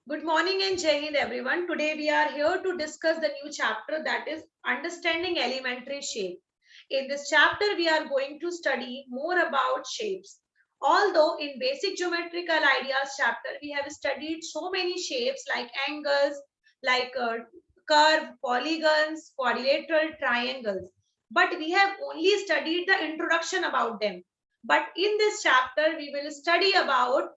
Good morning and Jai Hind everyone. Today we are here to discuss the new chapter that is Understanding Elementary Shape. In this chapter we are going to study more about shapes. Although in basic geometrical ideas chapter we have studied so many shapes like angles, like curve, polygons, quadrilateral, triangles. But we have only studied the introduction about them. But in this chapter we will study about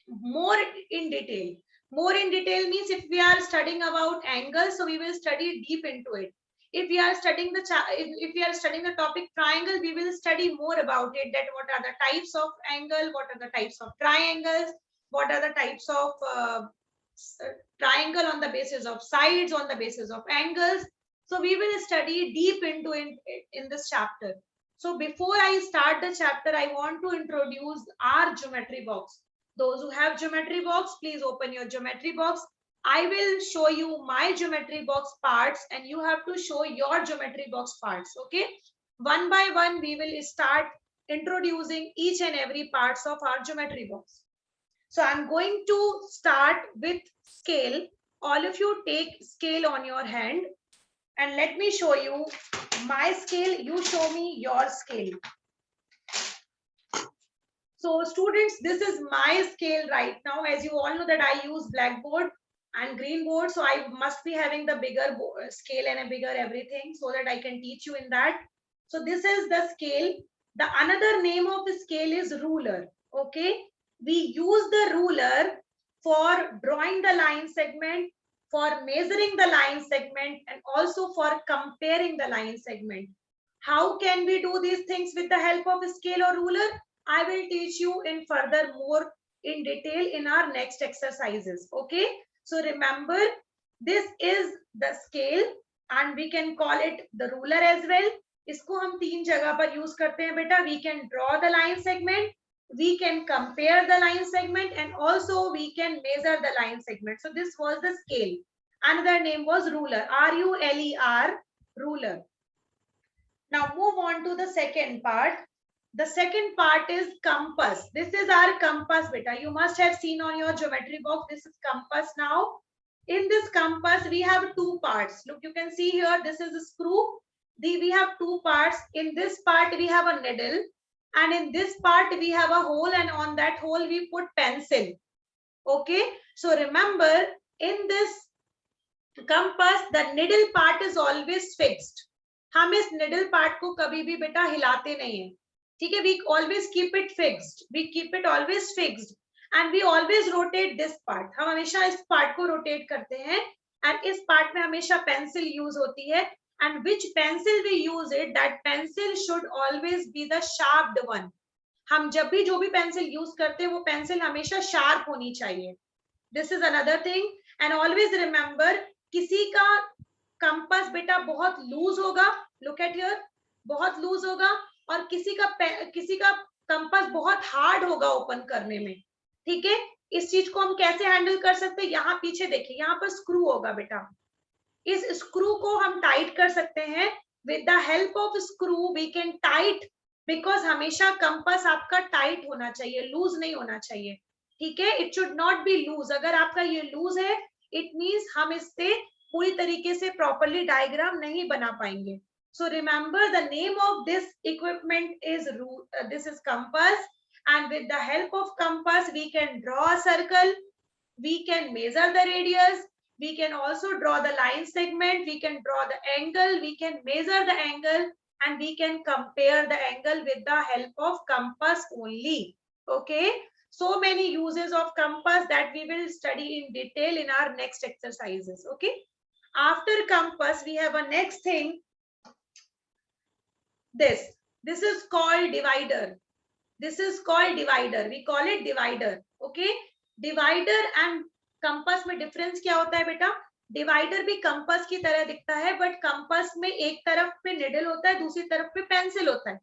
more in detail. More in detail means if we are studying about angles, so we will study deep into it. If we are studying if we are studying the topic triangle, we will study more about it. That what are the types of angle, what are the types of triangles, what are the types of triangle on the basis of sides, on the basis of angles. So we will study deep into in this chapter. So before I start the chapter, I want to introduce our geometry box. Those who have geometry box, please open your geometry box. I will show you my geometry box parts and you have to show your geometry box parts. Okay. One by one, we will start introducing each and every parts of our geometry box. So I'm going to start with scale. All of you take scale on your hand and let me show you my scale. You show me your scale. So students, this is my scale right now. As you all know that I use blackboard and green board. So I must be having the bigger scale and a bigger everything so that I can teach you in that. So this is the scale. The another name of the scale is ruler. Okay. We use the ruler for drawing the line segment, for measuring the line segment, and also for comparing the line segment. How can we do these things with the help of a scale or ruler? I will teach you in further more in detail in our next exercises. Okay. So remember, this is the scale and we can call it the ruler as well. इसको हम तीन जगह पर use करते हैं बेटा. We can draw the line segment, we can compare the line segment, and also we can measure the line segment. So this was the scale. Another name was ruler. R-U-L-E-R, ruler. Now move on to the second part. The second part is compass. This is our compass, beta. You must have seen on your geometry box. This is compass now. In this compass, we have two parts. Look, you can see here, this is a screw. We have two parts. In this part, we have a needle. And in this part, we have a hole. And on that hole, we put pencil. Okay. So remember, in this compass, the needle part is always fixed. हम इस needle part को कभी भी बेटा हिलाते नहीं है. ठीक है. We always keep it fixed. We keep it always fixed. And we always rotate this part. हम हमेशा इस पार्ट को रोटेट करते हैं. And इस पार्ट में हमेशा पेंसिल यूज होती है. And which pencil we use it, that pencil should always be the sharpened one. हम जब भी जो भी पेंसिल यूज करते हैं वो पेंसिल हमेशा शार्प होनी चाहिए. This is another thing. And always remember, किसी का कंपास बेटा बहुत लूज होगा. लुक एट हियर, बहुत लूज होगा. और किसी का कंपास बहुत हार्ड होगा ओपन करने में. ठीक है. इस चीज को हम कैसे हैंडल कर सकते हैं? यहाँ पीछे देखिए, यहाँ पर स्क्रू होगा बेटा. इस स्क्रू को हम टाइट कर सकते हैं. With the help of screw we can tight, because हमेशा कंपास आपका टाइट होना चाहिए, लूज नहीं होना चाहिए. ठीक है. It should not be loose. अगर आपका ये लूज है, इट मीन्स हम इससे पूरी तरीके से प्रॉपर्ली डायग्राम नहीं बना पाएंगे. So remember, the name of this equipment is this is compass, and with the help of compass we can draw a circle, we can measure the radius, we can also draw the line segment, we can draw the angle, we can measure the angle, and we can compare the angle with the help of compass only. Okay. So many uses of compass that we will study in detail in our next exercises. Okay. After compass, we have a next thing. This is called divider. This is called divider. We call it divider. Okay. Divider and compass में difference क्या होता है बेटा? Divider भी compass की तरह दिखता है, but compass में एक तरफ पे needle होता है, दूसरी तरफ पे pencil होता है.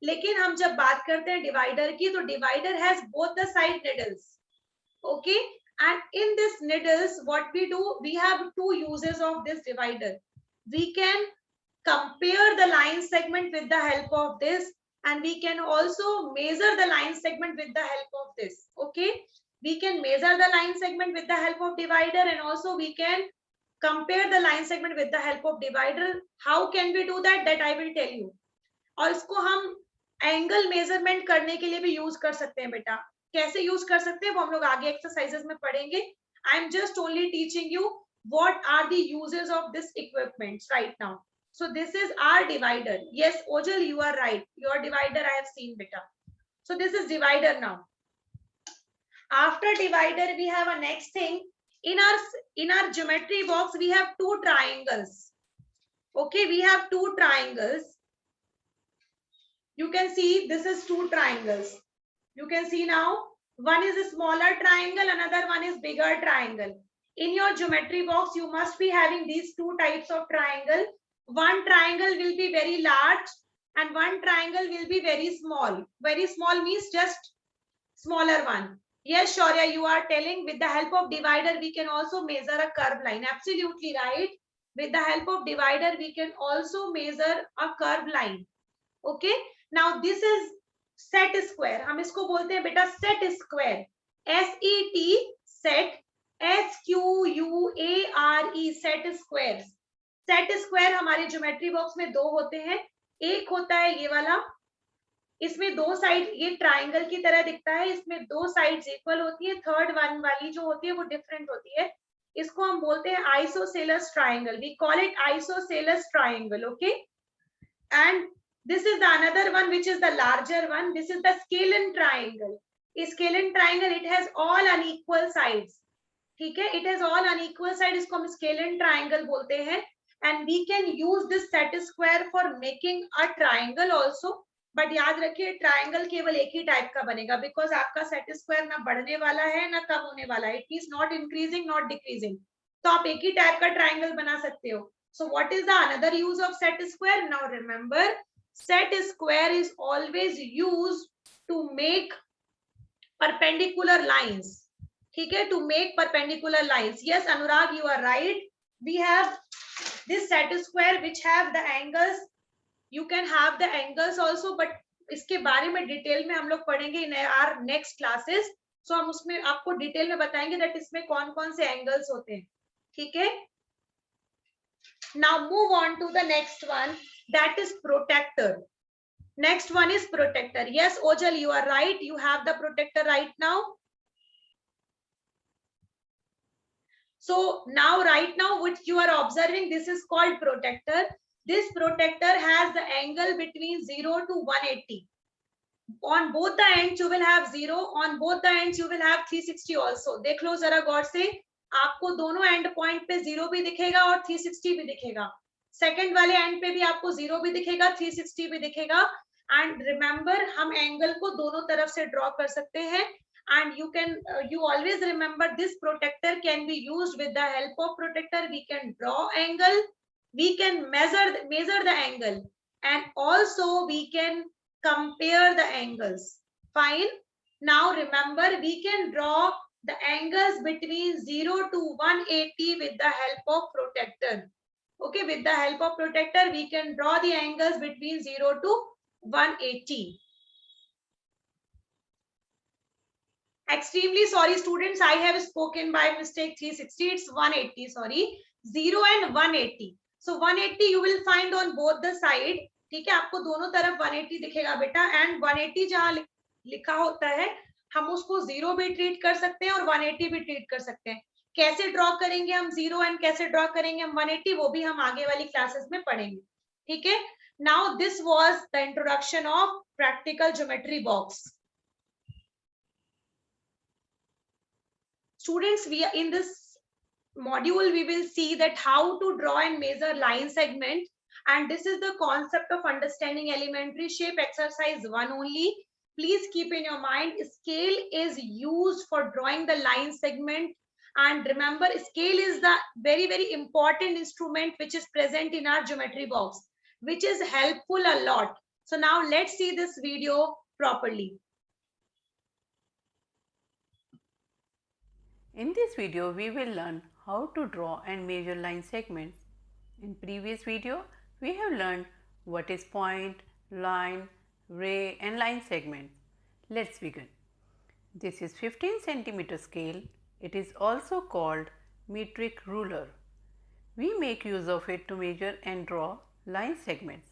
लेकिन हम जब बात करते हैं divider की, तो divider has both the side needles. Okay. And in this needles, what we do, we have two uses of this divider. We can compare the line segment with the help of this, and we can also measure the line segment with the help of this. Okay. We can measure the line segment with the help of divider, and also we can compare the line segment with the help of divider. How can we do that? That I will tell you. और इसको हम angle measurement करने के लिए भी use कर सकते हैं बेटा. कैसे यूज कर सकते हैं वो हम लोग आगे एक्सरसाइजेस में पढ़ेंगे. I am just only teaching you what are the uses of this equipment right now. So this is our divider. Yes, Ojal, you are right. Your divider I have seen beta. So this is divider now. After divider we have a next thing. In our geometry box we have two triangles. Okay, we have two triangles. You can see this is two triangles. You can see now one is a smaller triangle, another one is bigger triangle. In your geometry box you must be having these two types of triangle. One triangle will be very large and one triangle will be very small. Very small means just smaller one. Yes, Shaurya, you are telling with the help of divider we can also measure a curved line. Absolutely right. With the help of divider we can also measure a curved line. Okay, now this is set square. हम इसको बोलते हैं बेटा set square. SET set SQUARE set squares. Set square हमारे geometry box में दो होते हैं. एक होता है ये वाला, इसमें दो साइड ये ट्राइंगल की तरह दिखता है, इसमें दो साइड्स इक्वल होती है. थर्ड वन वाली जो होती है वो डिफरेंट होती है. इसको हम बोलते हैं isosceles triangle. We call it isosceles triangle. Okay, and this is the another one which is the larger one. This is the scalene triangle. Scalene triangle, it has all unequal sides. ठीक है, it has all unequal sides. इसको हम scalene triangle बोलते हैं. And we can use this set square for making a triangle also. But याद रखिए triangle केवल एक ही टाइप का बनेगा, बिकॉज आपका सेट स्क्वायर ना बढ़ने वाला है ना कम होने वाला है. It means not increasing not decreasing. तो आप एक ही टाइप का ट्राइंगल बना सकते हो. So what is the another use of set square? Now remember, set square is always used to make perpendicular lines. ठीक है, to make perpendicular lines. Yes, Anurag, you are right. We have this set square which have the angles. You can have the angles also, but इसके बारे में detail में हम लोग पढ़ेंगे in our next classes. So हम उसमें आपको डिटेल में बताएंगे that इसमें कौन कौन से angles होते हैं. ठीक है. Now move on to the next one, that is protector. Next one is protector. Yes, Ojal, you are right. You have the protector right now. So now right now what you are observing, this is called protector. This protector has the angle between 0 to 180. On both the ends you will have 0, on both the ends you will have 360 also. देख लो जरा गौर से, आपको दोनों and point पे 0 भी दिखेगा और 360 भी दिखेगा. सेकंड वाले एंड पे भी आपको 0 भी दिखेगा, 360 भी दिखेगा. एंड रिमेंबर हम एंगल को दोनों तरफ से ड्रॉ कर सकते हैं. And you always remember this protector can be used. With the help of protector we can draw angle, we can measure the angle, and also we can compare the angles. Fine. Now remember, we can draw the angles between 0 to 180 with the help of protector. Okay, with the help of protector we can draw the angles between 0 to 180. Extremely sorry students, I have spoken by mistake 360. It's 180, sorry. 0 and 180. So 180 you will find on both the side. ठीक है, आपको दोनों तरफ 180 दिखेगा बेटा. And 180 जहां लिखा होता है हम उसको 0 भी ट्रीट कर सकते हैं और 180 भी ट्रीट कर सकते हैं. कैसे ड्रॉ करेंगे हम 0 एंड कैसे ड्रॉ करेंगे हम 180, वो भी हम आगे वाली क्लासेस में पढ़ेंगे. ठीक है. Now this was the introduction of practical geometry box. Students, we are in this module we will see that how to draw and measure line segment, and this is the concept of understanding elementary shape exercise 1 only. Please keep in your mind, scale is used for drawing the line segment, and remember scale is the very important instrument which is present in our geometry box, which is helpful a lot. So now let's see this video properly. In this video, we will learn how to draw and measure line segments. In previous video, we have learned what is point, line, ray and line segment. Let's begin. This is 15 centimeter scale. It is also called metric ruler. We make use of it to measure and draw line segments.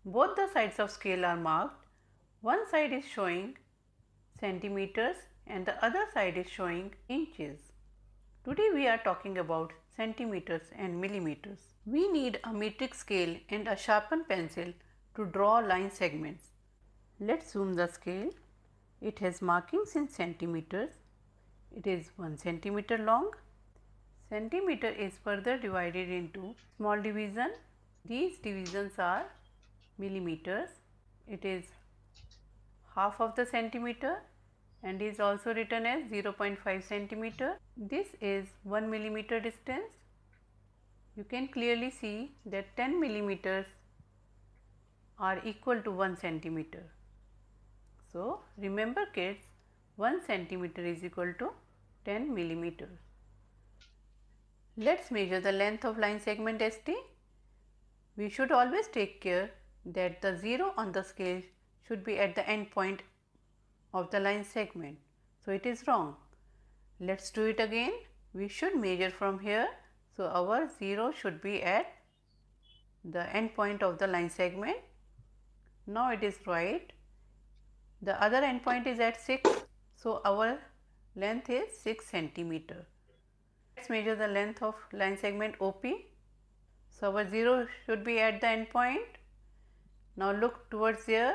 Both the sides of scale are marked. One side is showing centimeters and the other side is showing inches. Today we are talking about centimeters and millimeters. We need a metric scale and a sharpened pencil to draw line segments. Let's zoom the scale. It has markings in centimeters. It is 1 centimeter long. Centimeter is further divided into small division. These divisions are millimeters. It is half of the centimeter and is also written as 0.5 centimeter. This is 1 millimeter distance. You can clearly see that 10 millimeters are equal to 1 centimeter. So, remember kids, 1 centimeter is equal to 10 millimeters. Let's measure the length of line segment ST. We should always take care that the 0 on the scale should be at the end point of the line segment. So, it is wrong. Let's do it again. We should measure from here. So, our 0 should be at the end point of the line segment. Now, it is right. The other end point is at 6. So, our length is 6 centimeter. Let's measure the length of line segment OP. So, our 0 should be at the end point. Now, look towards there.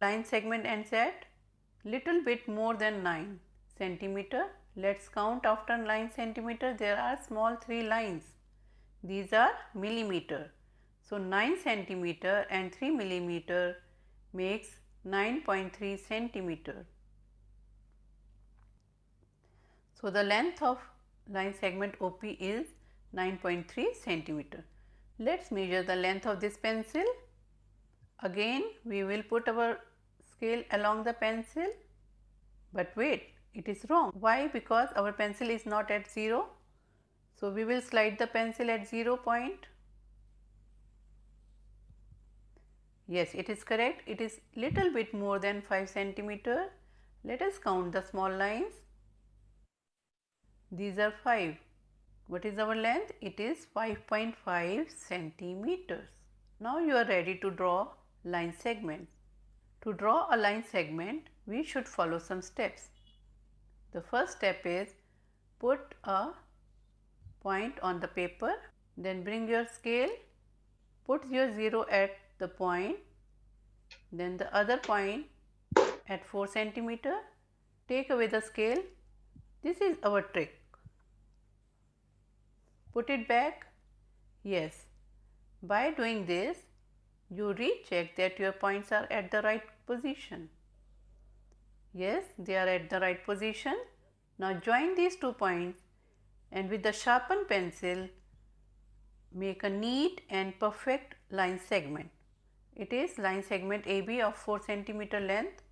Line segment ends at little bit more than 9 centimeter. Let's count after 9 centimeter. There are small 3 lines. These are millimeter. So, 9 centimeter and 3 millimeter makes 9.3 centimeter. So, the length of line segment OP is 9.3 centimeter. Let's measure the length of this pencil. Again, we will put our scale along the pencil, but wait, it is wrong. Why? Because our pencil is not at 0. So, we will slide the pencil at 0 point. Yes, it is correct. It is little bit more than 5 centimeter. Let us count the small lines. These are 5. What is our length? It is 5.5 centimeters. Now you are ready to draw line segments. To draw a line segment, we should follow some steps. The first step is put a point on the paper, then bring your scale, put your 0 at the point, then the other point at 4 centimeter, take away the scale. This is our trick. Put it back. Yes, by doing this, you recheck that your points are at the right position. Yes, they are at the right position. Now join these 2 points and with the sharpened pencil, make a neat and perfect line segment. It is line segment AB of 4 centimeter length.